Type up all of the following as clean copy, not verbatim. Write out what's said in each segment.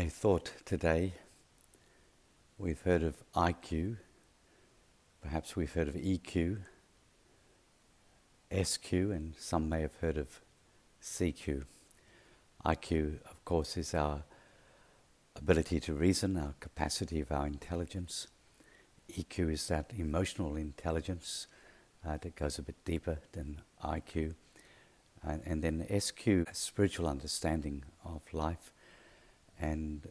I thought today we've heard of IQ, perhaps we've heard of EQ, SQ, and some may have heard of CQ. IQ, of course, is our ability to reason, our capacity of our intelligence. EQ is that emotional intelligence that goes a bit deeper than IQ. And then SQ, a spiritual understanding of life. And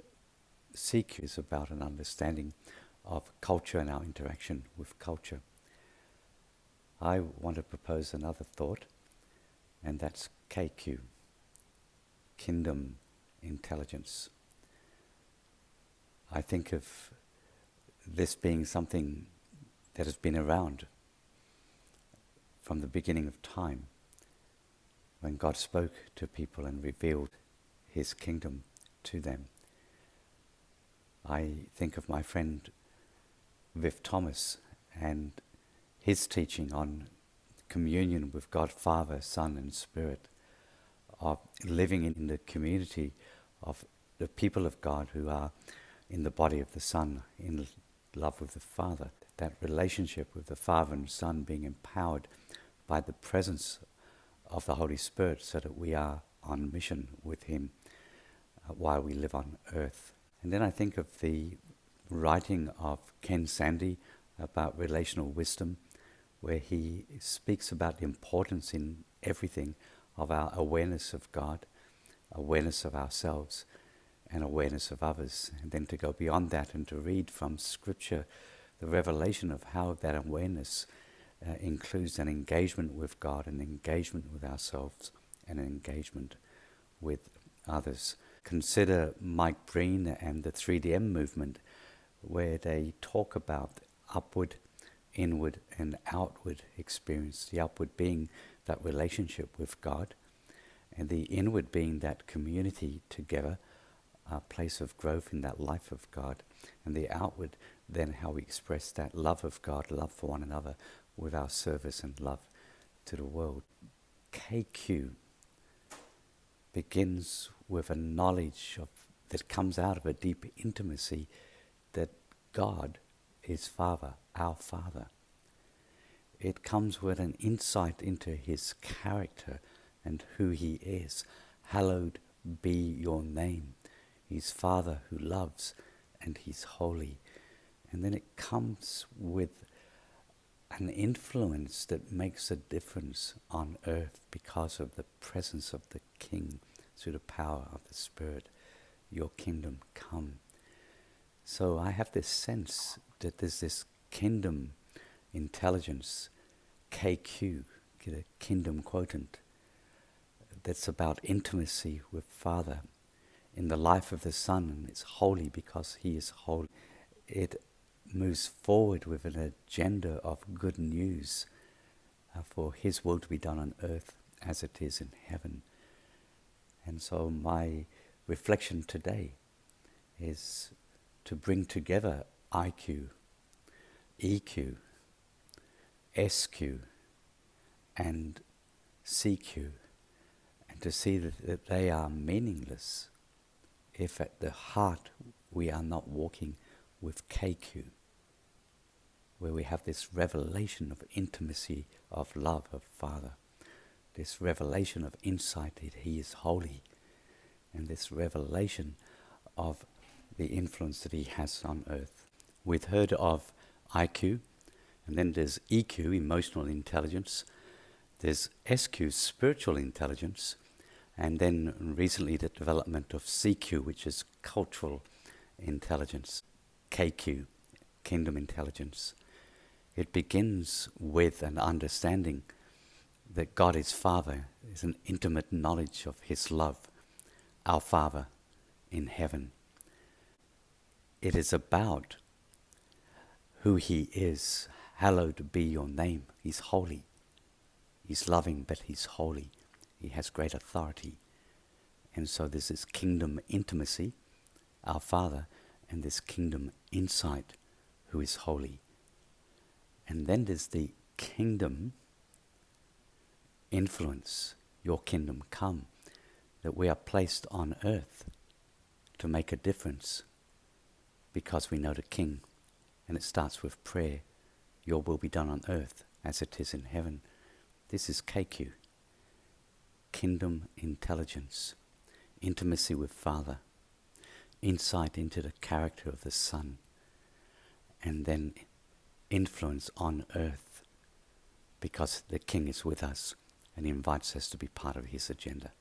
CQ is about an understanding of culture and our interaction with culture. I want to propose another thought, and that's KQ, Kingdom Intelligence. I think of this being something that has been around from the beginning of time, when God spoke to people and revealed His kingdom to them. I think of my friend Viv Thomas and his teaching on communion with God Father, Son and Spirit, of living in the community of the people of God who are in the body of the Son, in love with the Father. That relationship with the Father and Son being empowered by the presence of the Holy Spirit so that we are on mission with Him while we live on earth. And then I think of the writing of Ken Sande about relational wisdom, where he speaks about the importance in everything of our awareness of God, awareness of ourselves, and awareness of others. And then to go beyond that and to read from Scripture the revelation of how that awareness includes an engagement with God, an engagement with ourselves, and an engagement with others. Consider Mike Breen and the 3DM movement, where they talk about upward, inward, and outward experience. The upward being that relationship with God, and the inward being that community together, a place of growth in that life of God, and the outward then how we express that love of God, love for one another, with our service and love to the world. KQ begins with a knowledge that comes out of a deep intimacy that God is Father, our Father. It comes with an insight into His character and who He is. Hallowed be your name. He's Father who loves, and He's holy. And then it comes with an influence that makes a difference on earth because of the presence of the King through the power of the Spirit. Your kingdom come. So I have this sense that there's this kingdom intelligence, KQ, the kingdom quotient, that's about intimacy with Father in the life of the Son, and it's holy because He is holy. It moves forward with an agenda of good news for His will to be done on earth as it is in heaven. And so my reflection today is to bring together IQ, EQ, SQ, and CQ, and to see that they are meaningless if at the heart we are not walking with KQ, where we have this revelation of intimacy, of love of Father, this revelation of insight that He is holy, and this revelation of the influence that He has on earth. We've heard of IQ, and then there's EQ, emotional intelligence, there's SQ, spiritual intelligence, and then recently the development of CQ, which is cultural intelligence. KQ, kingdom intelligence. It begins with an understanding that God is Father, is an intimate knowledge of His love, our Father in heaven. It is about who He is. Hallowed be your name. He's holy. He's loving, but He's holy. He has great authority. And so there's this kingdom intimacy, our Father, and this kingdom insight, who is holy. And then there's the kingdom influence, your kingdom come, that we are placed on earth to make a difference because we know the King. And it starts with prayer. Your will be done on earth as it is in heaven. This is KQ. Kingdom intelligence. Intimacy with Father. Insight into the character of the Son. And then influence on earth because the King is with us and he invites us to be part of his agenda.